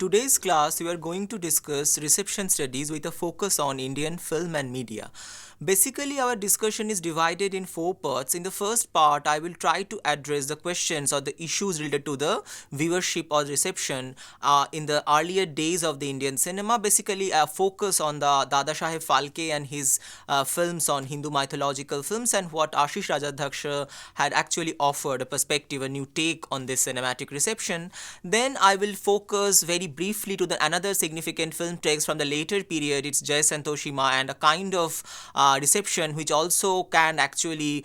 today's class, we are going to discuss reception studies with a focus on Indian film and media. Basically, our discussion is divided in four parts. In the first part, I will try to address the questions or the issues related to the viewership or reception in the earlier days of the Indian cinema. Basically, a focus on the Dada Saheb Phalke and his films on Hindu mythological films and what Ashish Rajadhaksha had actually offered a perspective, a new take on this cinematic reception. Then I will focus very briefly to the another significant film text from the later period. It's Jai Santoshima and a kind of reception which also can actually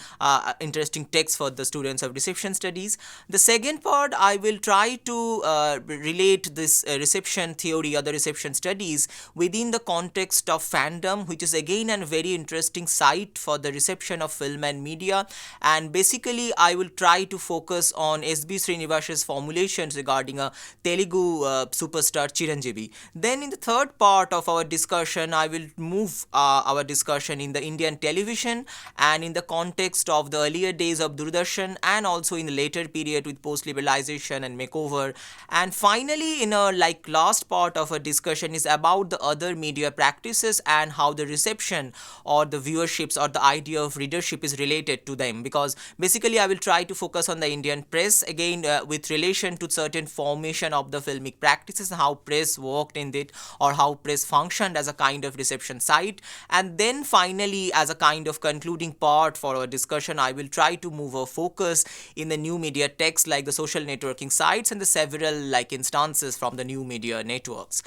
interesting text for the students of reception studies. The second part, I will try to relate this reception theory or the reception studies within the context of fandom, which is again a very interesting site for the reception of film and media. And basically, I will try to focus on S.B. Srinivas's formulations regarding a Telugu superstar Chiranjeevi. Then in the third part of our discussion, I will move our discussion in the Indian television and in the context of the earlier days of Doordarshan and also in the later period with post-liberalization and makeover. And finally, in a last part of our discussion is about the other media practices and how the reception or the viewerships or the idea of readership is related to them. Because basically, I will try to focus on the Indian press again with relation to certain formation of the filmic practices, how press worked in it or how press functioned as a kind of reception site. And then finally, as a kind of concluding part for our discussion, I will try to move our focus in the new media text like the social networking sites and the several instances from the new media networks.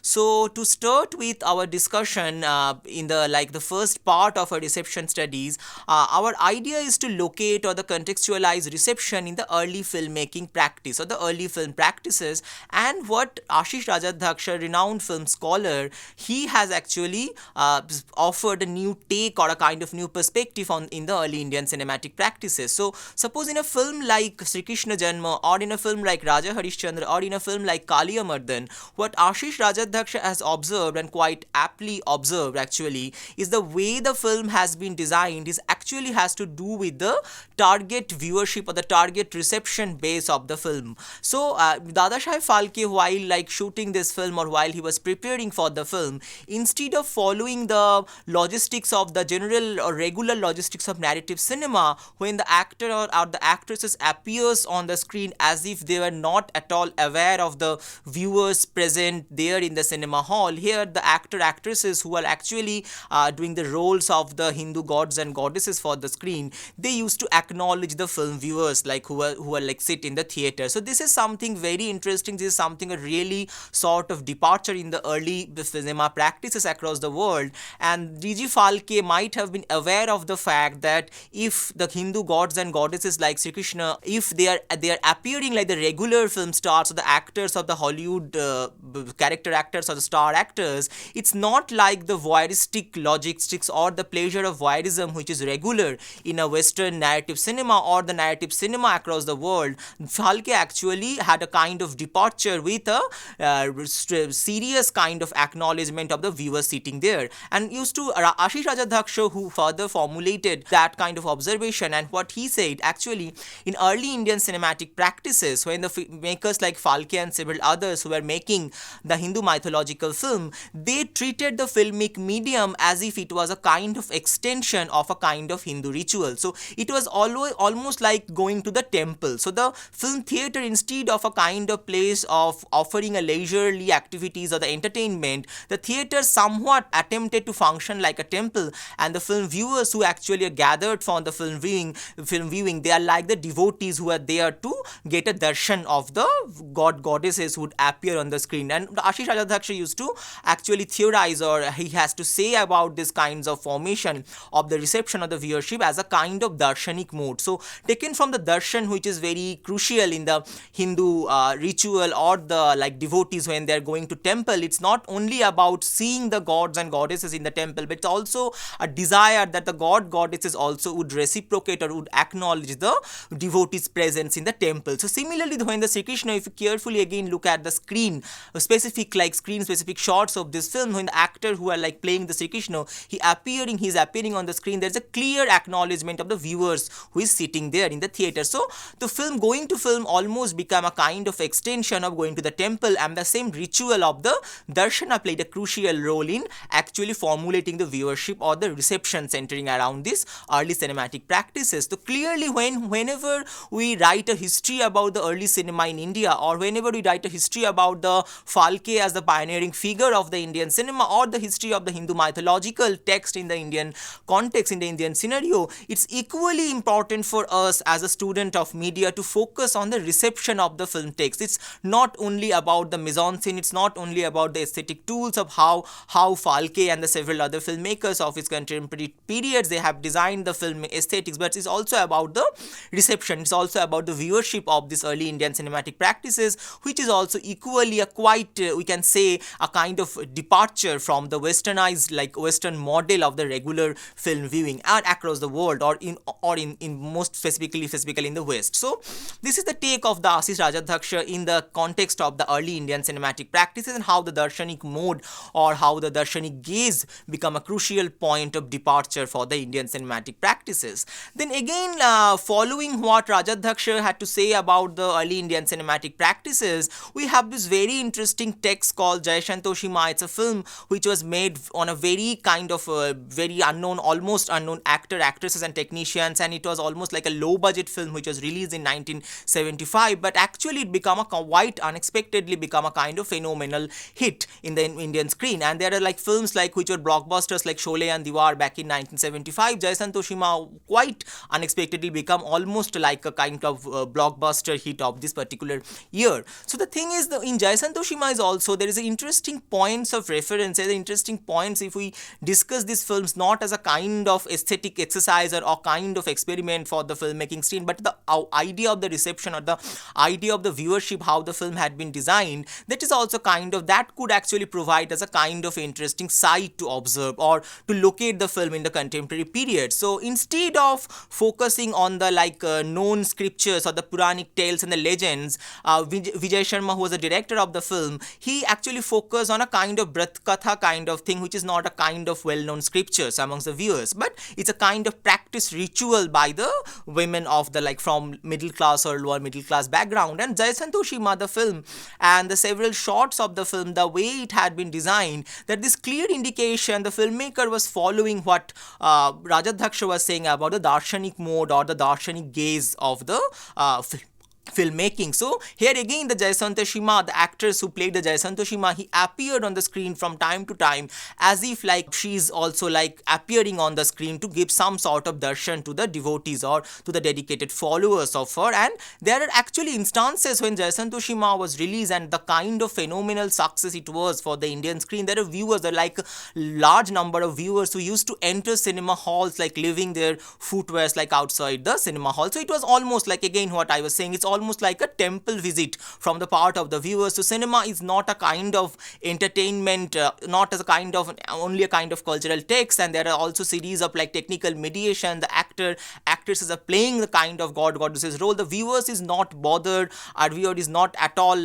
So to start with our discussion in the first part of our reception studies, our idea is to locate or the contextualize reception in the early filmmaking practice or the early film practices, and what Ashish Rajadhaksha, renowned film scholar, he has actually offered a new take or a kind of new perspective on in the early Indian cinematic practices. So suppose in a film like Sri Krishna Janma or in a film like Raja Harishchandra or in a film like Kaliya Mardan, what Ashish Rajadhaksha has observed and quite aptly observed actually is the way the film has been designed is actually has to do with the target viewership or the target reception base of the film. So Dada Saheb Phalke, while shooting this film or while he was preparing for the film, instead of following the logistics of the general or regular logistics of narrative cinema, when the actor or the actresses appears on the screen as if they were not at all aware of the viewers present there in the cinema hall, here the actresses who are actually doing the roles of the Hindu gods and goddesses for the screen, they used to acknowledge the film viewers who are sit in the theater. So this is something very interesting. This is something a really sort of departure in the early cinema practices across the world, and D.G. Phalke might have been aware of the fact that if the Hindu gods and goddesses like Sri Krishna, if they are appearing like the regular film stars or the actors of the Hollywood character actors or the star actors, it's not like the voyeuristic logistics or the pleasure of voyeurism which is regular in a Western narrative cinema or the narrative cinema across the world. Phalke actually had a kind of departure with a serious kind of acknowledgement of the viewer sitting there, and used to Ashish Rajadhaksha, who further formulated that kind of observation, and what he said actually in early Indian cinematic practices, when the makers like Phalke and several others who were making the Hindu mythological film, they treated the filmic medium as if it was a kind of extension of a kind of Hindu ritual. So it was almost like going to the temple. So the film theater, instead of a kind of place of offering a leisurely activities or the entertainment, the theater somewhat attempted to function like a temple, and the film viewers who actually are gathered for the film viewing, they are like the devotees who are there to get a darshan of the goddesses who would appear on the screen. And Ashish Rajadhaksha used to actually theorize, or he has to say about this kinds of formation of the reception of the viewership as a kind of darshanik mode. So taken from the darshan, which is very crucial in the Hindu ritual or the devotees when they are going to temple, it's not only about seeing the gods and goddesses in the temple, but it's also a desire that the goddesses also would reciprocate or would acknowledge the devotees' presence in the temple. So similarly, when the Sri Krishna, if you carefully again look at the screen, specific screen specific shots of this film, when the actor who are like playing the Sri Krishna, he's appearing on the screen, there's a clear acknowledgement of the viewers who is sitting there in the theater. So the film, going to film almost become a kind of extension of going to the temple, and the same ritual of the darshana played a crucial role in actually formulating the viewership or the reception centering around these early cinematic practices. So clearly whenever we write a history about the early cinema in India, or whenever we write a history about the Phalke as the pioneering figure of the Indian cinema, or the history of the Hindu mythological text in the Indian context, in the Indian scenario, it's equally important for us as a student of media to focus on the reception of the film text. It's not only about the mise-en-scène, it's not only about the aesthetic tools of how Phalke and the several other filmmakers of his contemporary periods they have designed the film aesthetics, but it's also about the reception. It's also about the viewership of this early Indian cinematic practices, which is also equally a quite we can say a kind of departure from the westernized, like western model of the regular film viewing and across the world, or in most specifically in the West. So this is the take of the Ashish Rajadhyaksha in the context of the early Indian cinematic practices, and how the darshanik mode or how the darshanik gaze become a crucial point of departure for the Indian cinematic practices. Then again, following what Rajadhyaksha had to say about the early Indian cinematic practices, we have this very interesting text called Jai Santoshima. It's a film which was made on a very kind of very unknown, almost unknown actresses and technicians, and it was almost like a low budget film which was released in 1975, but actually it became quite unexpectedly become a kind of phenomenal hit in the Indian screen. And there are like films like which were blockbusters like Sholay and Diwar back in 1975. Jai Santoshima quite unexpectedly become almost like a kind of blockbuster hit of this particular year. So the thing is, in Jai Santoshima is also there is interesting points of reference, interesting points if we discuss these films not as a kind of aesthetic exercise or a kind of experiment for the filmmaking scene, but the idea of the reception or the idea of the viewership, how the film had been designed, that is also kind of, that could actually provide as a kind of interesting site to observe or to locate the film in the contemporary period. So instead of focusing on the known scriptures or the Puranic tales and the legends, Vijay Sharma, who was the director of the film, he actually focused on a kind of Brat Katha kind of thing, which is not a kind of well-known scriptures amongst the viewers, but it's a kind of practice ritual by the women of the from middle class or lower middle class background. And Jai Santoshima, the film, and the several shots of the film, the way it had been designed, that this clear indication the filmmaker was following what Rajadhyaksha was saying about the darshanik mode or the darshanik gaze of the filmmaking. So here again, the Jai Santoshima, the actress who played the Jai Santoshima, he appeared on the screen from time to time as if she's also appearing on the screen to give some sort of darshan to the devotees or to the dedicated followers of her. And there are actually instances when Jai Santoshima was released and the kind of phenomenal success it was for the Indian screen, there are viewers, there are large number of viewers who used to enter cinema halls leaving their footwears outside the cinema hall. So it was almost again what I was saying, it's almost like a temple visit from the part of the viewers. So cinema is not a kind of entertainment, not as a kind of only a kind of cultural text, and there are also series of technical mediation. The actresses are playing the kind of goddesses role. The viewers is not bothered, our viewer is not at all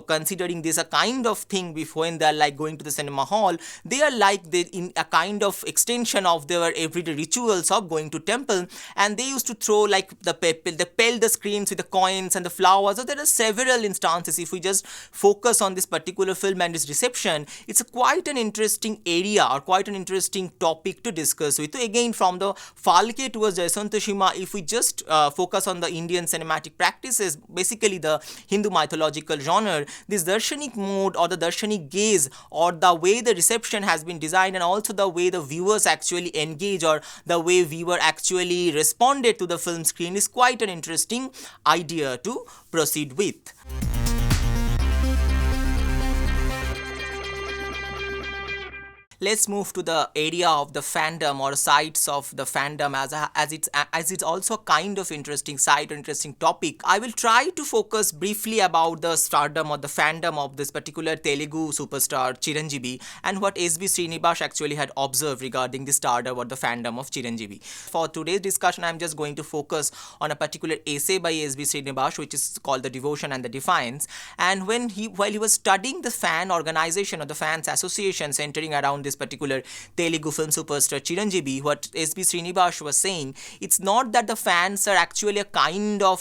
considering this a kind of thing before when they are going to the cinema hall. They are in a kind of extension of their everyday rituals of going to temple, and they used to throw they pelt the screens with the coins and the flowers. So there are several instances. If we just focus on this particular film and its reception, it's quite an interesting area or quite an interesting topic to discuss with. So again, from the Phalke towards Jai Santoshima, if we just focus on the Indian cinematic practices, basically the Hindu mythological genre, this darshanik mode or the darshanik gaze or the way the reception has been designed, and also the way the viewers actually engage or the way viewer actually responded to the film screen, is quite an interesting idea to proceed with. Let's move to the area of the fandom or sides of the fandom as it's also a kind of interesting side or interesting topic. I will try to focus briefly about the stardom or the fandom of this particular Telugu superstar Chiranjeevi and what SB Srinivas actually had observed regarding the stardom or the fandom of Chiranjeevi. For today's discussion, I'm just going to focus on a particular essay by SB Srinivas, which is called The Devotion and the Defiance. And while he was studying the fan organization or the fans association centering around this particular Telugu film superstar Chiranjeevi, what SB Srinivas was saying, it's not that the fans are actually a kind of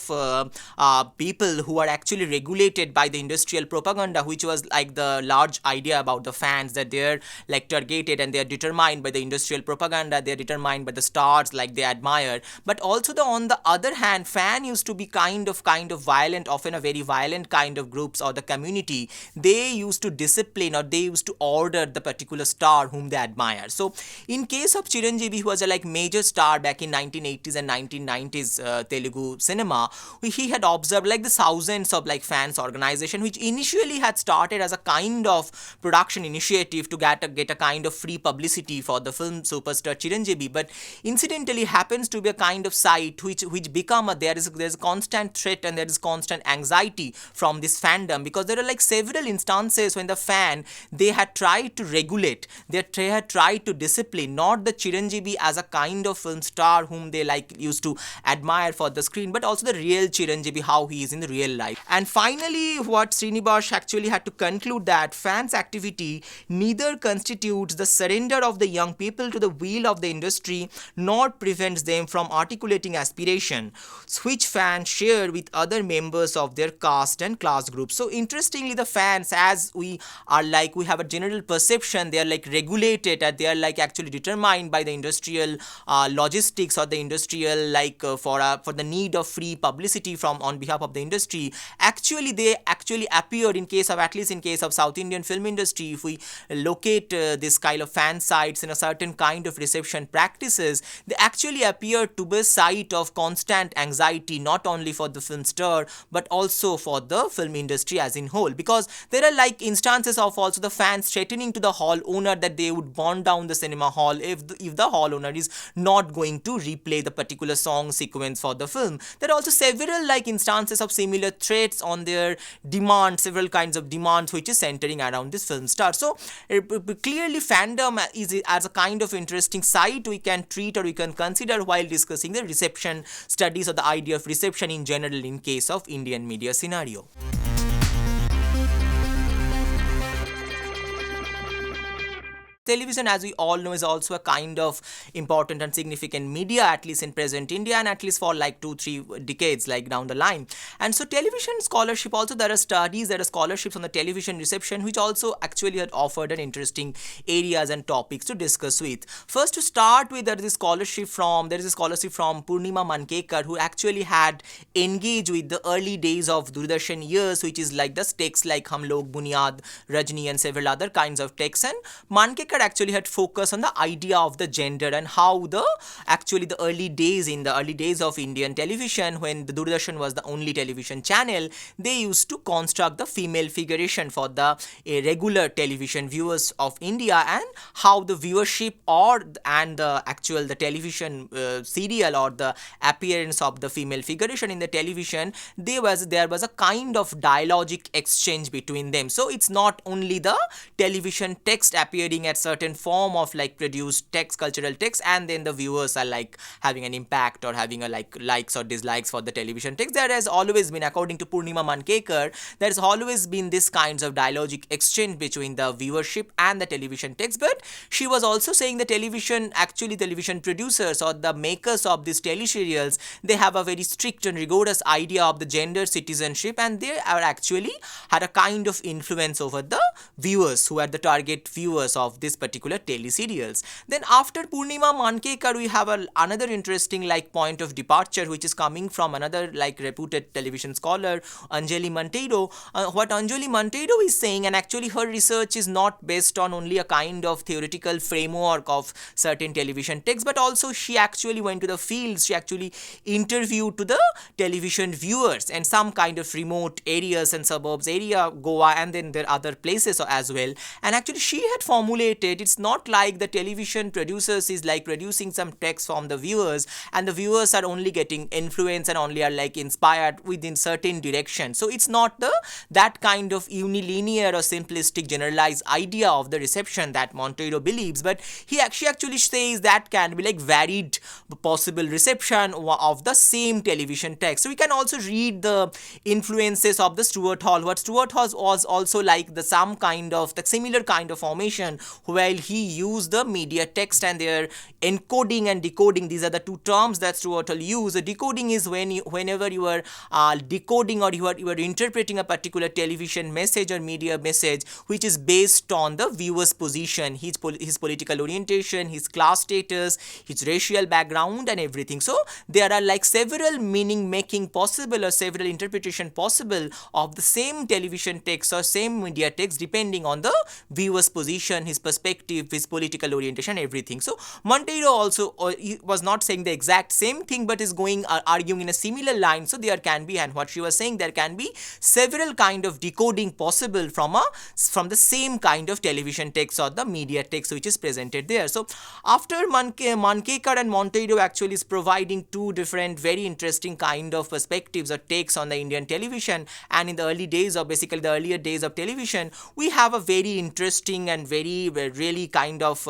people who are actually regulated by the industrial propaganda, which was like the large idea about the fans, that they're like targeted and they're determined by the industrial propaganda, they're determined by the stars like they admire. But also on the other hand, fan used to be kind of violent, often a very violent kind of groups or the community. They used to discipline or they used to order the particular star whom they admire. So in case of Chiranjeevi, who was a like major star back in 1980s and 1990s Telugu cinema, he had observed like the thousands of like fans organization, which initially had started as a kind of production initiative to get a kind of free publicity for the film superstar Chiranjeevi, but incidentally happens to be a kind of site which become there's a constant threat and there is constant anxiety from this fandom, because there are like several instances when the fan, they had tried to regulate, they had tried to discipline not the Chiranjeevi as a kind of film star whom they like used to admire for the screen, but also the real Chiranjeevi, how he is in the real life. And finally, what Srinivas actually had to conclude, that fans activity neither constitutes the surrender of the young people to the will of the industry nor prevents them from articulating aspiration which fans share with other members of their caste and class groups. So interestingly, the fans, as we have a general perception, they are like regulated and they are like actually determined by the industrial logistics or the industrial for the need of free publicity from on behalf of the industry. Actually, they actually appeared in case of, at least in case of South Indian film industry, if we locate this kind of fan sites in a certain kind of reception practices, they actually appear to be a site of constant anxiety, not only for the film star but also for the film industry as in whole, because there are like instances of also the fans threatening to the hall owner that they would burn down the cinema hall if the hall owner is not going to replay the particular song sequence for the film. There are also several like instances of similar threats on their demands, several kinds of demands which is centering around this film star. So clearly fandom is as a kind of interesting site we can treat or we can consider while discussing the reception studies or the idea of reception in general in case of Indian media scenario. Television, as we all know, is also a kind of important and significant media, at least in present India and at least for like 2-3 decades like down the line. And so television scholarship also, there are studies, there are scholarships on the television reception which also actually had offered an interesting areas and topics to discuss with. First, to start with, there is a scholarship from Purnima Mankekar, who actually had engaged with the early days of Doordarshan years, which is like the texts like Hum Log, Bunyad, Rajni and several other kinds of texts. And Mankekar actually had focused on the idea of the gender and how the early days of Indian television, when the Doordarshan was the only television channel, they used to construct the female figuration for the regular television viewers of India, and how the viewership the television serial or the appearance of the female figuration in the television, there was a kind of dialogic exchange between them. So it's not only the television text appearing at certain form of like produced text, cultural text, and then the viewers are like having an impact or having a likes or dislikes for the television text. There has always been, according to Purnima Mankekar, there has always been this kinds of dialogic exchange between the viewership and the television text. But she was also saying the television producers or the makers of these teleserials, they have a very strict and rigorous idea of the gender citizenship, and they are actually had a kind of influence over the viewers who are the target viewers of this particular teleserials. Then after Purnima Mankekar, we have another interesting like point of departure, which is coming from another like reputed television scholar, Anjali Monteiro. What Anjali Monteiro is saying, and actually her research is not based on only a kind of theoretical framework of certain television texts, but also she actually went to the fields, she actually interviewed to the television viewers and some kind of remote areas and suburbs area, Goa, and then there are other places as well. And actually she had formulated presented, it's not like the television producers is like producing some text from the viewers, and the viewers are only getting influence and only are like inspired within certain direction. So it's not the that kind of unilinear or simplistic generalized idea of the reception that Monteiro believes, but he actually says that can be like varied possible reception of the same television text. So we can also read the influences of the Stuart Hall. What Stuart Hall was also like the some kind of the similar kind of formation, while he used the media text and their encoding and decoding. These are the two terms that Stuart Hall used. Decoding is whenever you are decoding or you are interpreting a particular television message or media message which is based on the viewer's position, his political orientation, his class status, his racial background and everything. So there are like several meaning making possible or several interpretation possible of the same television text or same media text depending on the viewer's position, his perspective, his political orientation, everything. So Monteiro also he was not saying the exact same thing, but is going arguing in a similar line. So there can be, and what she was saying, there can be several kind of decoding possible from the same kind of television text or the media text which is presented there. So after Mankekar and Monteiro actually is providing two different very interesting kind of perspectives or takes on the Indian television, and in the early days of basically the earlier days of television, we have a very interesting and very really kind of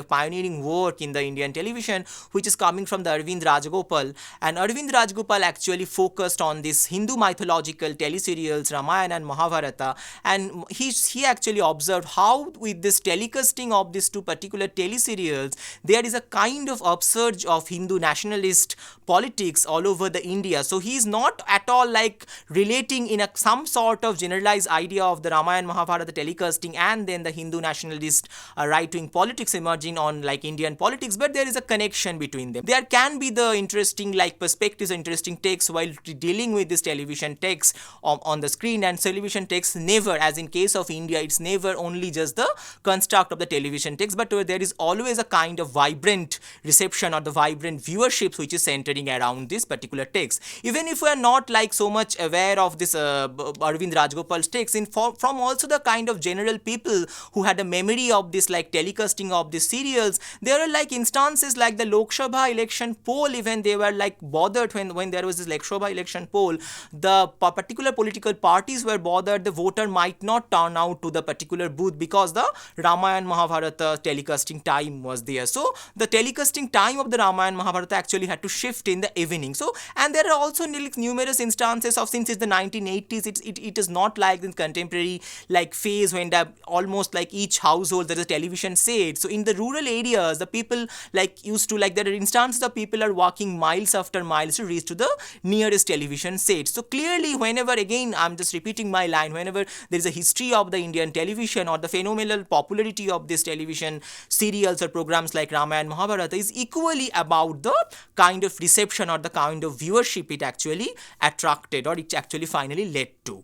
pioneering work in the Indian television which is coming from the Arvind Rajagopal. And Arvind Rajagopal actually focused on this Hindu mythological teleserials Ramayana and Mahabharata, and he actually observed how with this telecasting of these two particular teleserials there is a kind of upsurge of Hindu nationalist politics all over the India. So he is not at all like relating in some sort of generalized idea of the Ramayana Mahabharata telecasting and then the Hindu nationalist right-wing politics emerging on like Indian politics, but there is a connection between them. There can be the interesting like perspectives, interesting takes while dealing with this television text on the screen, and television text never, as in case of India, it's never only just the construct of the television text, but there is always a kind of vibrant reception or the vibrant viewership which is centering around this particular text. Even if we are not like so much aware of this Arvind Rajagopal's text, from also the kind of general people who had a memory of this like telecasting of these serials, there are like instances like the Lok Sabha election poll, even they were like bothered when there was this Lok Sabha election poll, the particular political parties were bothered the voter might not turn out to the particular booth because the Ramayana Mahabharata telecasting time was there. So the telecasting time of the Ramayana Mahabharata actually had to shift in the evening. So, and there are also numerous instances of, since it's the 1980s, it is not like in contemporary like phase when almost like each household there is a television set. So in the rural areas, the people like used to like, there are instances of people are walking miles after miles to reach to the nearest television set. So clearly, whenever, again I'm just repeating my line, whenever there is a history of the Indian television or the phenomenal popularity of this television serials or programs like Ramayana Mahabharata is equally about the kind of reception or the kind of viewership it actually attracted or it actually finally led to.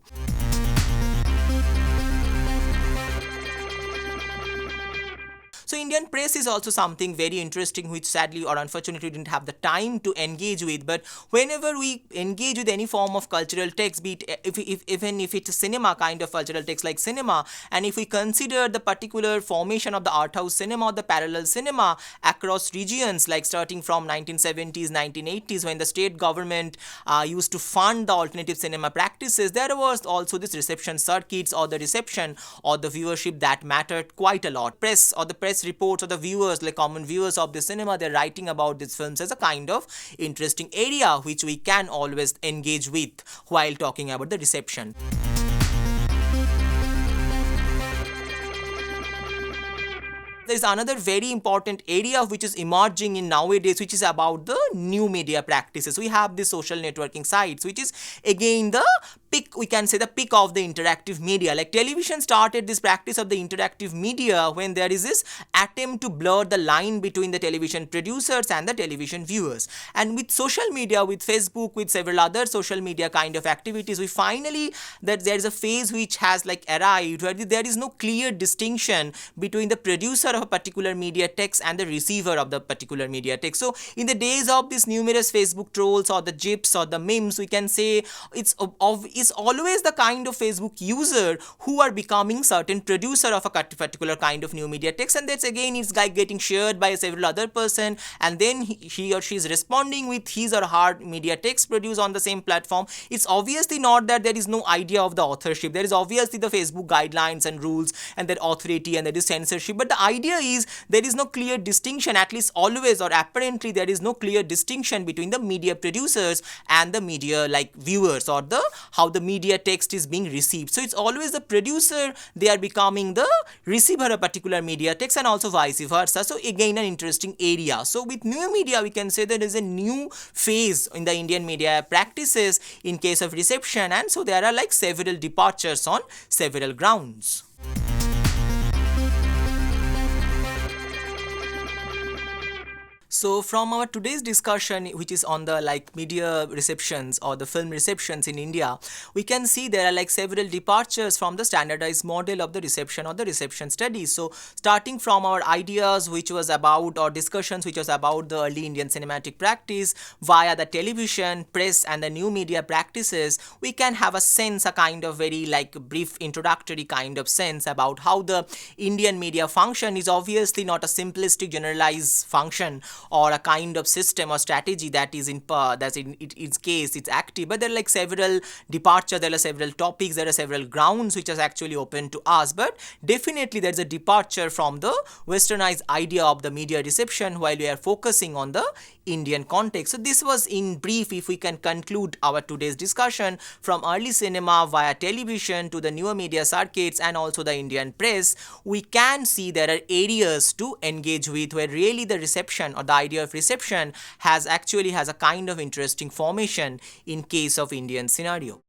So Indian press is also something very interesting which sadly or unfortunately we didn't have the time to engage with, but whenever we engage with any form of cultural text, be it even if it's a cinema kind of cultural text like cinema, and if we consider the particular formation of the art house cinema or the parallel cinema across regions, like starting from 1970s, 1980s when the state government used to fund the alternative cinema practices, there was also this reception circuits or the reception or the viewership that mattered quite a lot. Press or the press reports or the viewers, like common viewers of the cinema, they're writing about these films as a kind of interesting area which we can always engage with while talking about the reception. There is another very important area which is emerging in nowadays, which is about the new media practices. We have the social networking sites, which is again the peak, we can say the peak of the interactive media. Like television started this practice of the interactive media when there is this attempt to blur the line between the television producers and the television viewers. And with social media, with Facebook, with several other social media kind of activities, we finally that there is a phase which has like arrived where there is no clear distinction between the producer of a particular media text and the receiver of the particular media text. So in the days of these numerous Facebook trolls or the GIFs or the memes, we can say it's is always the kind of Facebook user who are becoming certain producer of a particular kind of new media text, and that's again it's like getting shared by several other person, and then he or she is responding with his or her media text produced on the same platform. It's obviously not that there is no idea of the authorship. There is obviously the Facebook guidelines and rules and that authority and there is censorship, but the idea is there is no clear distinction, at least always or apparently there is no clear distinction between the media producers and the media like viewers, or the how the media text is being received. So it's always the producer, they are becoming the receiver of a particular media text, and also vice versa. So again an interesting area. So with new media we can say there is a new phase in the Indian media practices in case of reception, and so there are like several departures on several grounds. So from our today's discussion, which is on the like media receptions or the film receptions in India, we can see there are like several departures from the standardized model of the reception or the reception studies. So starting from our ideas which was about, or discussions which was about the early Indian cinematic practice via the television, press and the new media practices, we can have a sense, a kind of very like brief introductory kind of sense about how the Indian media function is obviously not a simplistic generalized function or a kind of system or strategy that is in its case it's active, but there are like several departure, there are several topics, there are several grounds which is actually open to us, but definitely there's a departure from the westernized idea of the media reception while we are focusing on the Indian context. So this was in brief, if we can conclude our today's discussion from early cinema via television to the newer media circuits and also the Indian press, we can see there are areas to engage with where really the reception or the idea of reception has a kind of interesting formation in case of Indian scenario.